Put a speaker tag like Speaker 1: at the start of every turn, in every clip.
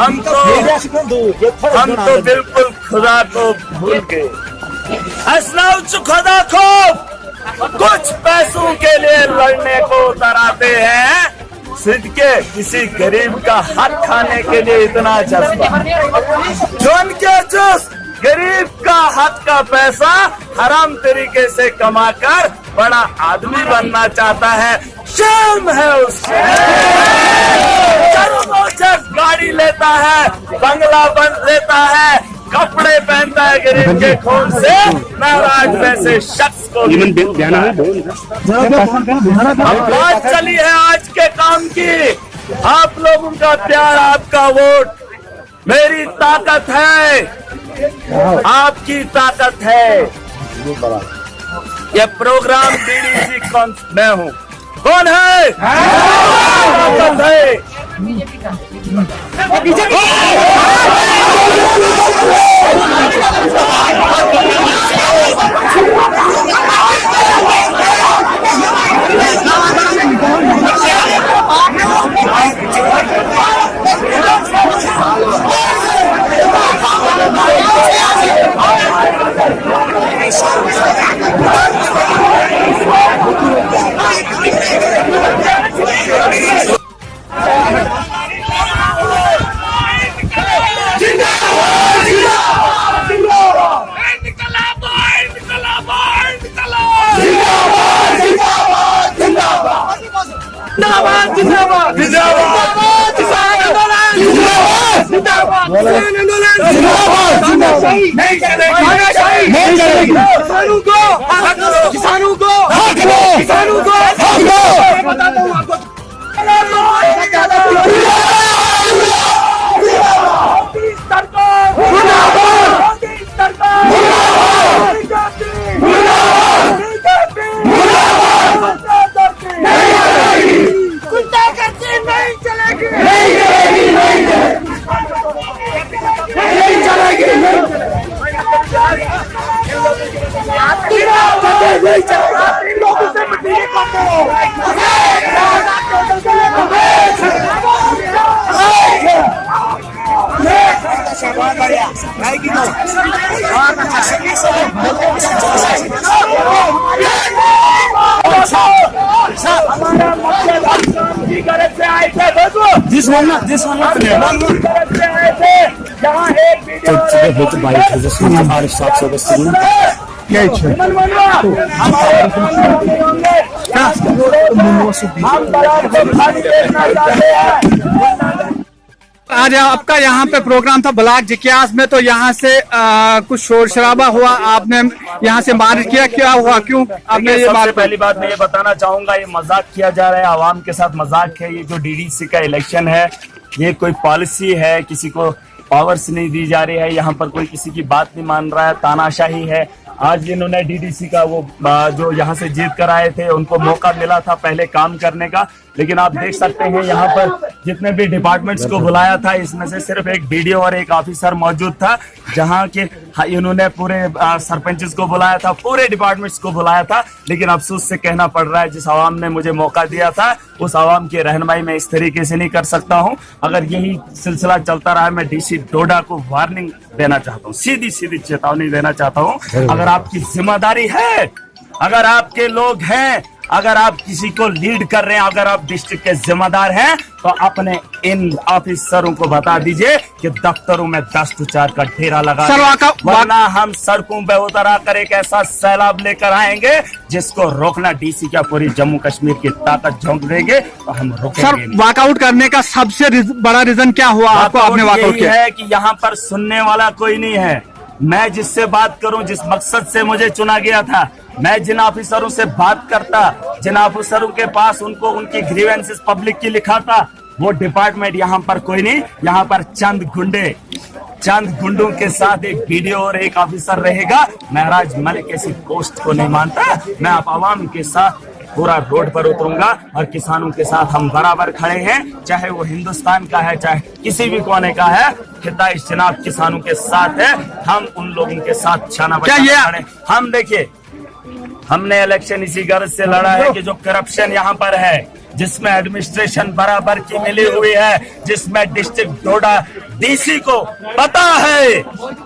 Speaker 1: हम तो बिल्कुल खुदा को भूल गए। असलाउच खुदा को कुछ पैसों के लिए लड़ने को उतराते हैं, सिद्के किसी गरीब का हाथ खाने के लिए इतना जज्बा। जोन के जुस गरीब का हाथ का पैसा हराम तरीके से कमाकर बड़ा आदमी बनना चाहता है, शर्म है उसको। गाड़ी लेता है, बंगला बन लेता है, कपड़े पहनता है गरीब के खून से, नाराज वैसे शख्स को बात चली है आज के काम की। आप लोगों का प्यार, आपका वोट मेरी ताकत है, आपकी ताकत है। ये प्रोग्राम डीडीसी कौन मैं हूँ, कौन है? ताकत है किसानों को
Speaker 2: आज आपका यहाँ पे प्रोग्राम था ब्लॉक जिक्यास में, तो यहाँ से कुछ शोर शराबा हुआ, आपने यहाँ से मार्च किया, क्या हुआ, क्यों आपने ये बात?
Speaker 1: पहली बात मैं ये बताना चाहूंगा, ये मजाक किया जा रहा है, आवाम के साथ मजाक है। ये जो डीडीसी का इलेक्शन है, ये कोई पॉलिसी है, किसी को पावर्स नहीं दी जा रही है, यहाँ पर कोई किसी की बात नहीं मान रहा है, तानाशाही है। आज इन्होंने डीडीसी का वो जो यहाँ से जीत कर आए थे, उनको मौका मिला था पहले काम करने का, लेकिन आप देख सकते हैं यहाँ पर जितने भी डिपार्टमेंट्स को बुलाया था, इसमें से सिर्फ एक बीडीओ और एक ऑफिसर मौजूद था। जहाँ के इन्होंने पूरे सरपंचेस को बुलाया था, पूरे डिपार्टमेंट्स को बुलाया था, लेकिन अफसोस से कहना पड़ रहा है, जिस आवाम ने मुझे मौका दिया था, उस आवाम की रहनुमाई मैं इस तरीके से नहीं कर सकता हूँ। अगर यही सिलसिला चलता रहा, मैं डीसी डोडा को वार्निंग देना चाहता हूँ, सीधी सीधी चेतावनी देना चाहता हूँ। अगर आपकी जिम्मेदारी है, अगर आपके लोग हैं, अगर आप किसी को लीड कर रहे हैं, अगर आप डिस्ट्रिक्ट के जिम्मेदार हैं, तो अपने इन ऑफिसरों को बता दीजिए कि दफ्तरों में दस्त उचार का ढेरा लगा, वरना हम सड़कों पे उतर आकर एक ऐसा सैलाब लेकर आएंगे जिसको रोकना डीसी क्या पूरी जम्मू कश्मीर की ताकत झोंक देंगे, तो हम रोकेंगे।
Speaker 2: सर, वॉकआउट करने का सबसे बड़ा रीजन क्या हुआ आपको? आपने वॉकआउट किया
Speaker 1: है कि यहाँ पर सुनने वाला कोई नहीं है। मैं जिससे बात करूं, जिस मकसद से मुझे चुना गया था, मैं जिन ऑफिसरों से बात करता, जिन ऑफिसरों के पास उनको उनकी ग्रीवेंसेस पब्लिक की लिखाता, वो डिपार्टमेंट यहाँ पर कोई नहीं। यहाँ पर चंद गुंडों के साथ एक बीडीओ और एक ऑफिसर रहेगा। महराज मलिक ऐसी पोस्ट को नहीं मानता। मैं आप आवाम के साथ पूरा रोड पर उतरूंगा और किसानों के साथ हम बराबर खड़े हैं, चाहे वो हिंदुस्तान का है, चाहे किसी भी कोने का है। खिताब जनाब किसानों के साथ है, हम उन लोगों के साथ छाना बचाना खड़े। हम देखिए, हमने इलेक्शन इसी गर्ज से लड़ा है कि जो करप्शन यहाँ पर है, जिसमें एडमिनिस्ट्रेशन बराबर की मिली हुई है, जिसमें डिस्ट्रिक्ट डोडा डीसी को पता है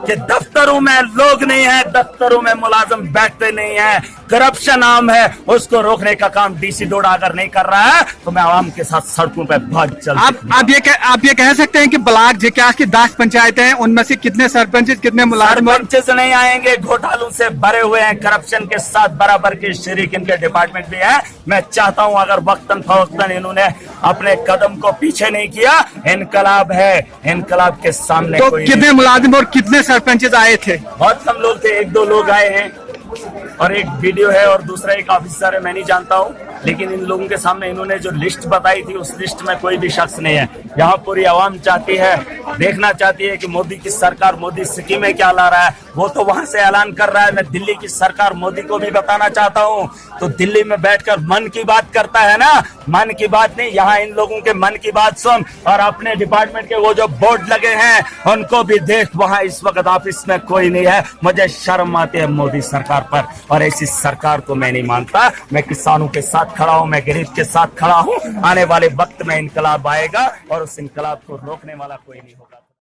Speaker 1: कि दफ्तरों में लोग नहीं है, दफ्तरों में मुलाजिम बैठते नहीं है, करप्शन आम है, उसको रोकने का काम डीसी डोडा अगर नहीं कर रहा है तो मैं आवाम के साथ सड़कों पे बहुत जल्द।
Speaker 2: आप ये कह सकते हैं कि ब्लॉक जिक्यास की 10 पंचायतें हैं, उनमें से कितने सरपंच कितने मुलाजिम
Speaker 1: नहीं आएंगे, घोटालों से भरे हुए हैं, करप्शन के साथ बराबर के शरीक इनके डिपार्टमेंट भी है। मैं चाहता हूं अगर वक्तन फवक्तन इन्होंने अपने कदम को पीछे नहीं किया, इनकलाब है, इनकलाब के सामने
Speaker 2: तो
Speaker 1: कोई
Speaker 2: कितने मुलाजिम और कितने सरपंच आए थे?
Speaker 1: बहुत कम लोग थे, 1-2 लोग आए हैं और एक वीडियो है और दूसरा एक ऑफिसर है, मैं नहीं जानता हूं, लेकिन इन लोगों के सामने इन्होंने जो लिस्ट बताई थी उस लिस्ट में कोई भी शख्स नहीं है। यहाँ पूरी आवाम चाहती है, देखना चाहती है कि मोदी की सरकार, मोदी स्कीमें क्या ला रहा है, वो तो वहां से ऐलान कर रहा है। मैं दिल्ली की सरकार मोदी को भी बताना चाहता हूँ, तो दिल्ली में बैठकर मन की बात करता है ना, मन की बात नहीं, यहाँ इन लोगों के मन की बात सुन और अपने डिपार्टमेंट के वो जो बोर्ड लगे हैं उनको भी देख, वहां इस वक्त ऑफिस में कोई नहीं है। मुझे शर्म आती है मोदी सरकार पर, और ऐसी सरकार को मैं नहीं मानता। मैं किसानों के साथ खड़ा हूं, मैं गरीब के साथ खड़ा हूं। आने वाले वक्त में इनकलाब आएगा और उस इनकलाब को रोकने वाला कोई नहीं होगा।